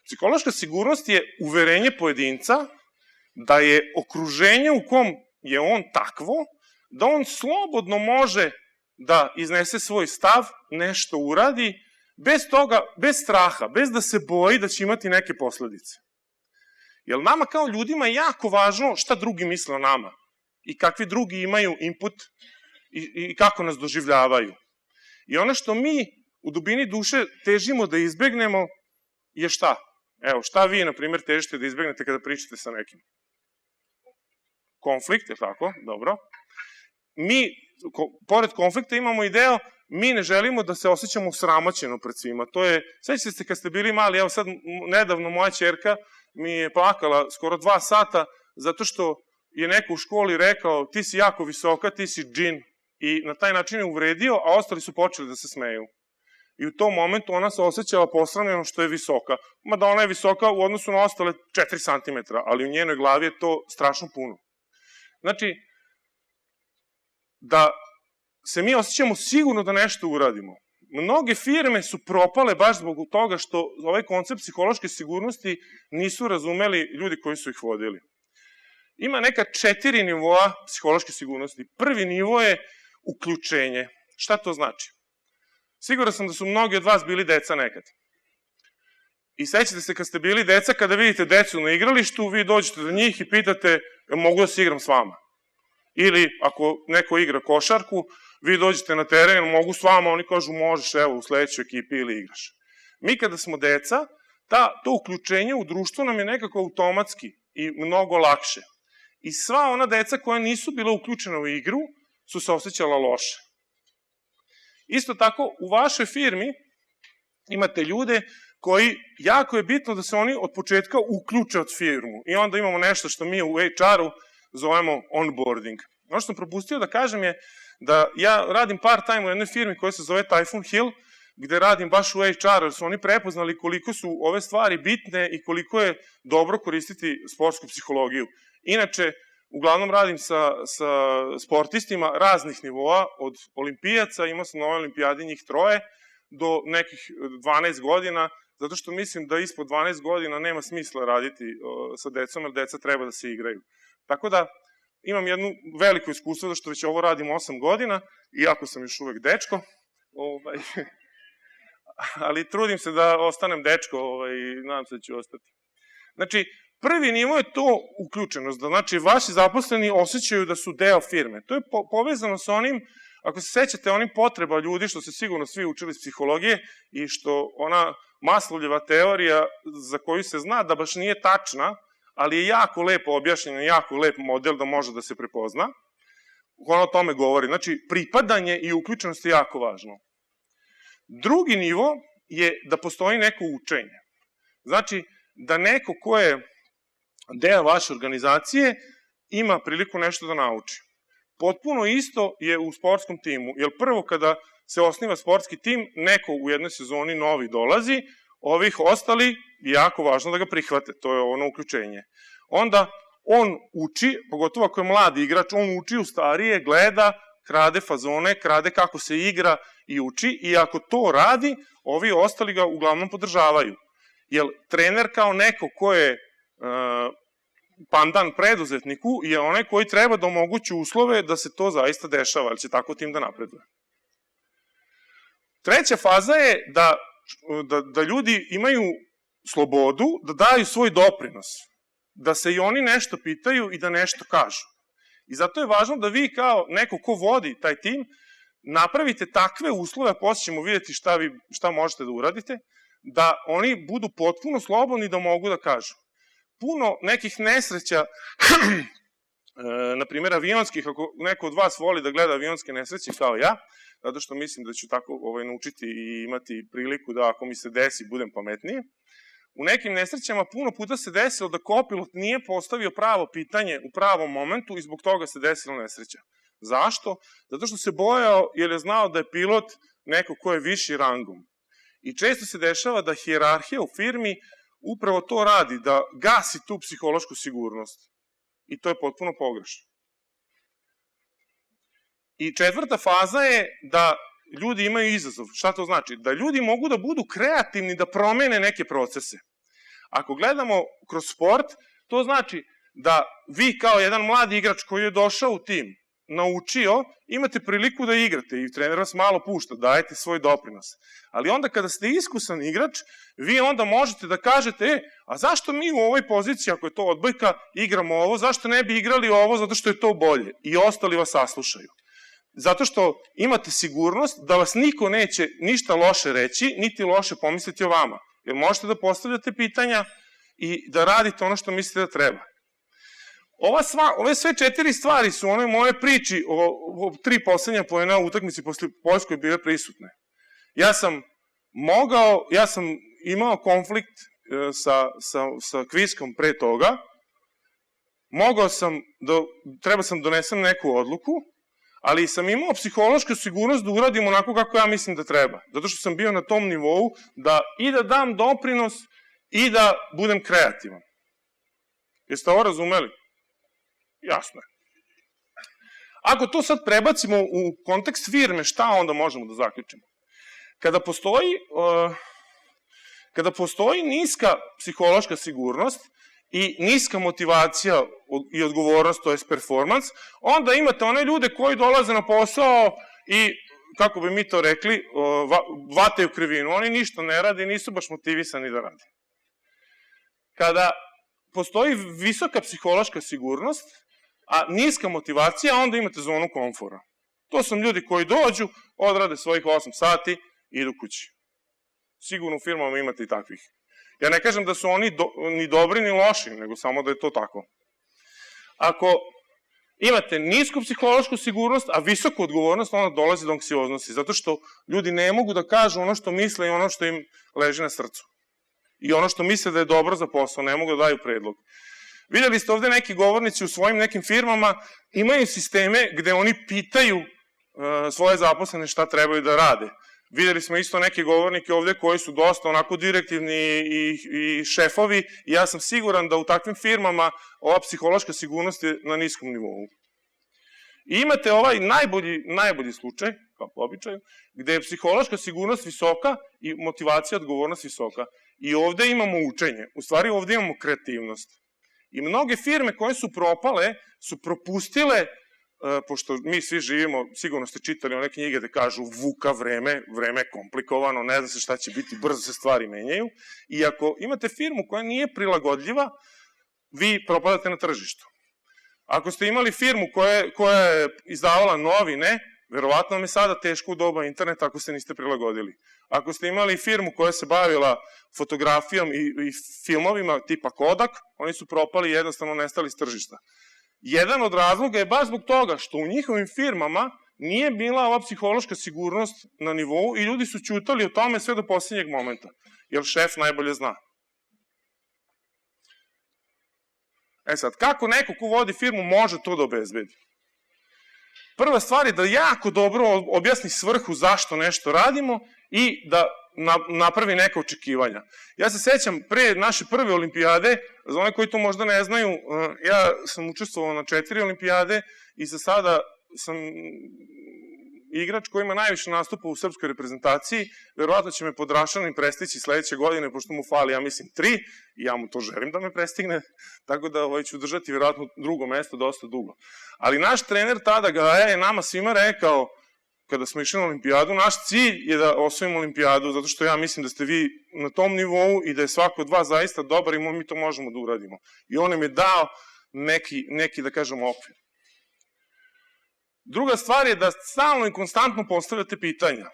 Psihološka sigurnost je uverenje pojedinca da je okruženje u kom je on takvo, da on slobodno može da iznese svoj stav, nešto uradi, bez toga, bez straha, bez da se boji da će imati neke posledice. Jer nama kao ljudima je jako važno šta drugi misle o nama i kakvi drugi imaju input i kako nas doživljavaju. I ono što mi u dubini duše težimo da izbegnemo je šta? Evo, šta vi, na primjer, težite da izbegnete kada pričate sa nekim? Konflikt, je tako? Dobro. Mi, pored konflikta, imamo ideo, mi ne želimo da se osjećamo sramoćeno pred svima. To je, sećate se kad ste bili mali, evo sad nedavno moja ćerka mi je plakala skoro 2 sata zato što je neko u školi rekao ti si jako visoka, ti si džin, i na taj način je uvredio, a ostali su počeli da se smeju. I u tom momentu ona se osjećala posramljeno što je visoka. Mada ona je visoka u odnosu na ostale 4 cm, ali u njenoj glavi je to strašno puno. Znači, da se mi osjećamo sigurno da nešto uradimo. Mnoge firme su propale baš zbog toga što ovaj koncept psihološke sigurnosti nisu razumeli ljudi koji su ih vodili. Ima neka 4 nivoa psihološke sigurnosti. Prvi nivo je uključenje. Šta to znači? Siguran sam da su mnogi od vas bili deca nekad. I sećate se kad ste bili deca, kada vidite decu na igralištu, vi dođete do njih i pitate mogu da se igram s vama. Ili ako neko igra košarku, vi dođete na teren, mogu s vama, oni kažu možeš, evo, u sledećoj ekipi ili igraš. Mi kada smo deca, to uključenje u društvo nam je nekako automatski i mnogo lakše. I sva ona deca koja nisu bila uključena u igru su se osjećala loše. Isto tako, u vašoj firmi imate ljude koji, jako je bitno da se oni od početka uključe od firmu. I onda imamo nešto što mi u HR-u zovemo onboarding. Ono što sam propustio da kažem je da ja radim part-time u jednoj firmi koja se zove Typhoon Hill, gde radim baš u HR-u, jer su oni prepoznali koliko su ove stvari bitne i koliko je dobro koristiti sportsku psihologiju. Inače, uglavnom radim sa sportistima raznih nivoa, od olimpijaca, imao sam na ovoj olimpijadi njih 3, do nekih 12 godina, zato što mislim da ispod 12 godina nema smisla raditi sa decom, jer deca treba da se igraju. Tako da, imam jednu veliko iskustvo, zato što već ovo radim 8 godina, iako sam još uvek dečko, ali trudim se da ostanem dečko i nadam se da ću ostati. Znači, prvi nivo je to uključenost, da znači vaši zaposleni osjećaju da su deo firme. To je povezano sa onim, ako se sećate, onim potreba ljudi, što se sigurno svi učili iz psihologije i što ona Maslowljeva teorija za koju se zna da baš nije tačna, ali je jako lepo objašnjena, jako lep model da može da se prepozna. Ona o tome govori. Znači, pripadanje i uključenost je jako važno. Drugi nivo je da postoji neko učenje. Znači, da neko ko je deo vaše organizacije ima priliku nešto da nauči. Potpuno isto je u sportskom timu, jer prvo kada se osniva sportski tim, neko u jednoj sezoni novi dolazi, ovih ostali je jako važno da ga prihvate, to je ono uključenje. Onda on uči, pogotovo ako je mladi igrač, on uči u starije, gleda, krade fazone, krade kako se igra i uči, i ako to radi, ovi ostali ga uglavnom podržavaju. Jer trener kao neko ko je pandan preduzetniku je onaj koji treba da omogući uslove da se to zaista dešava, ali će tako tim da napreduje. Treća faza je da ljudi imaju slobodu, da daju svoj doprinos, da se i oni nešto pitaju i da nešto kažu. I zato je važno da vi kao neko ko vodi taj tim napravite takve uslove, a posle ćemo vidjeti šta možete da uradite, da oni budu potpuno slobodni da mogu da kažu. Puno nekih nesreća, na primjer avionskih, ako neko od vas voli da gleda avionske nesreće kao ja, zato što mislim da ću tako naučiti i imati priliku da ako mi se desi budem pametniji, u nekim nesrećama puno puta se desilo da kopilot nije postavio pravo pitanje u pravom momentu i zbog toga se desila nesreća. Zašto? Zato što se bojao jer je znao da je pilot neko ko je viši rangom. I često se dešava da hijerarhija u firmi upravo to radi, da gasi tu psihološku sigurnost. I to je potpuno pogrešno. I četvrta faza je da ljudi imaju izazov. Šta to znači? Da ljudi mogu da budu kreativni, da promene neke procese. Ako gledamo kroz sport, to znači da vi kao jedan mladi igrač koji je došao u tim, naučio, imate priliku da igrate i trener vas malo pušta, dajete svoj doprinos. Ali onda kada ste iskusan igrač, vi onda možete da kažete, a zašto mi u ovoj poziciji, ako je to odbojka, igramo ovo, zašto ne bi igrali ovo, zato što je to bolje. I ostali vas saslušaju. Zato što imate sigurnost da vas niko neće ništa loše reći, niti loše pomisliti o vama. Jer možete da postavljate pitanja i da radite ono što mislite da treba. Ove sve 4 stvari su one moje priči o 3 poslednja poena u utakmici posle Poljskoj bile prisutne. Ja sam imao konflikt sa Kviskom pre toga, treba sam donesem neku odluku, ali sam imao psihološku sigurnost da uradim onako kako ja mislim da treba. Zato što sam bio na tom nivou da i da dam doprinos i da budem kreativan. Jeste ovo razumeli? Jasno je. Ako to sad prebacimo u kontekst firme, šta onda možemo da zaključimo? Kada postoji niska psihološka sigurnost i niska motivacija i odgovornost, to je performans, onda imate one ljude koji dolaze na posao i, kako bi mi to rekli, vataju krivinu. Oni ništa ne rade i nisu baš motivisani da rade. Kada postoji visoka psihološka sigurnost, a niska motivacija, onda imate zonu komfora. To su ljudi koji dođu, odrade svojih 8 sati i idu kući. Sigurno u firmama imate i takvih. Ja ne kažem da su oni ni dobri ni loši, nego samo da je to tako. Ako imate nisku psihološku sigurnost, a visoku odgovornost, onda dolazi do anksioznosti, zato što ljudi ne mogu da kažu ono što misle i ono što im leži na srcu. I ono što misle da je dobro za posao, ne mogu da daju predlog. Vidjeli ste ovde neki govornici u svojim nekim firmama, imaju sisteme gde oni pitaju svoje zaposlene šta trebaju da rade. Vidjeli smo isto neke govornike ovde koji su dosta onako direktivni i šefovi i ja sam siguran da u takvim firmama ova psihološka sigurnost je na niskom nivou. I imate ovaj najbolji slučaj, kao po običaju, gde je psihološka sigurnost visoka i motivacija, odgovornost visoka. I ovde imamo učenje, u stvari ovde imamo kreativnost. I mnoge firme koje su propale su propustile, pošto mi svi živimo, sigurno ste čitali one knjige gde kažu vuka vreme, vreme je komplikovano, ne zna se šta će biti, brzo se stvari menjaju. I ako imate firmu koja nije prilagodljiva, vi propadate na tržištu. Ako ste imali firmu koja je izdavala novine, verovatno vam je sada teško u doba interneta ako se niste prilagodili. Ako ste imali firmu koja se bavila fotografijom i filmovima tipa Kodak, oni su propali i jednostavno nestali s tržišta. Jedan od razloga je baš zbog toga što u njihovim firmama nije bila ova psihološka sigurnost na nivou i ljudi su ćutali o tome sve do posljednjeg momenta, jer šef najbolje zna. Sad, kako neko ko vodi firmu može to da obezbedi? Prva stvar je da jako dobro objasni svrhu zašto nešto radimo i da napravi neka očekivanja. Ja se sećam pre naše prve olimpijade, za one koji to možda ne znaju, ja sam učestvovao na 4 olimpijade i za sada sam igrač koji ima najviše nastupa u srpskoj reprezentaciji, verovatno će me pod Rašanim prestići sledeće godine, pošto mu fali, ja mislim, 3, i ja mu to želim da me prestigne, tako da ću držati verovatno drugo mesto dosta dugo. Ali naš trener tada Gaja je nama svima rekao, kada smo išli na olimpijadu, naš cilj je da osvojimo olimpijadu, zato što ja mislim da ste vi na tom nivou i da je svako od vas zaista dobar i mi to možemo da uradimo. I on nam je dao neki da kažemo, okvir. Druga stvar je da stalno i konstantno postavljate pitanja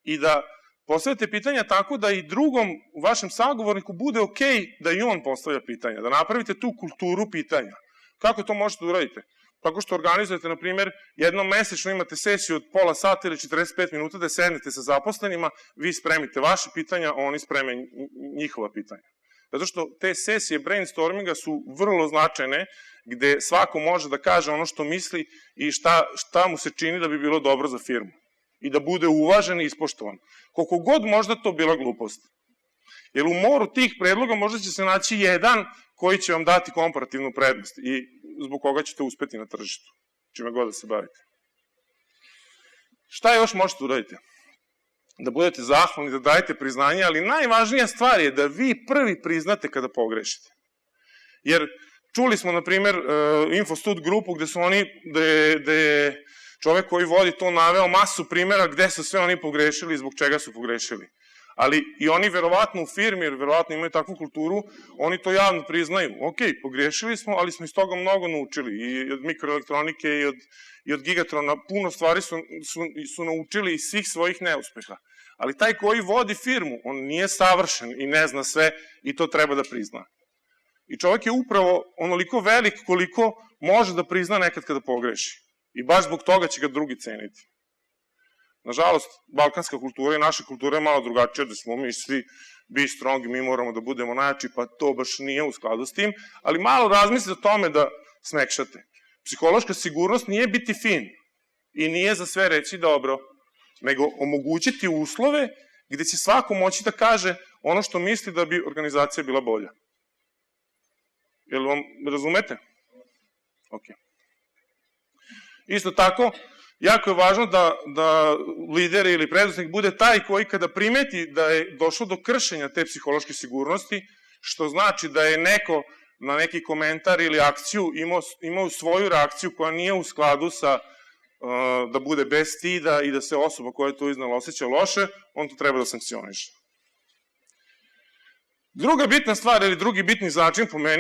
i da postavljate pitanja tako da i drugom vašem sagovorniku bude okej da i on postavlja pitanja, da napravite tu kulturu pitanja. Kako to možete da uradite? Tako što organizujete, na primjer, jednom mesečno imate sesiju od pola sata ili 45 minuta da sednete sa zaposlenima, vi spremite vaše pitanja, a oni spreme njihova pitanja. Zato što te sesije brainstorminga su vrlo značajne, gde svako može da kaže ono što misli i šta mu se čini da bi bilo dobro za firmu. I da bude uvažen i ispoštovan. Koliko god možda to bila glupost. Jer u moru tih predloga možda će se naći jedan koji će vam dati komparativnu prednost i zbog koga ćete uspeti na tržištu, čime god da se bavite. Šta još možete uraditi? da budete zahvalni, da dajete priznanje, ali najvažnija stvar je da vi prvi priznate kada pogrešite. Jer čuli smo, na primjer, Infostud grupu gde je čovek koji vodi to naveo masu primjera gde su sve oni pogrešili i zbog čega su pogrešili. Ali i oni verovatno u firmi, jer verovatno imaju takvu kulturu, oni to javno priznaju. Ok, pogrešili smo, ali smo iz toga mnogo naučili. I od mikroelektronike i od Gigatrona puno stvari su naučili iz svih svojih neuspeha. Ali taj koji vodi firmu, on nije savršen i ne zna sve i to treba da prizna. I čovek je upravo onoliko velik koliko može da prizna nekad kada pogreši. I baš zbog toga će ga drugi ceniti. Nažalost, balkanska kultura i naša kultura je malo drugačija, da smo mi svi be strong i mi moramo da budemo najjači, pa to baš nije u skladu s tim, ali malo razmislite o tome da smekšate. Psihološka sigurnost nije biti fin i nije za sve reći dobro, nego omogućiti uslove gde će svako moći da kaže ono što misli da bi organizacija bila bolja. Jel vam razumete? Ok. Isto tako, jako je važno da lider ili preduzetnik bude taj koji kada primeti da je došlo do kršenja te psihološke sigurnosti, što znači da je neko na neki komentar ili akciju imao svoju reakciju koja nije u skladu sa da bude bez stida i da se osoba koja je to iznala osjeća loše, on to treba da sankcioniše. Druga bitna stvar ili drugi bitni začin po meni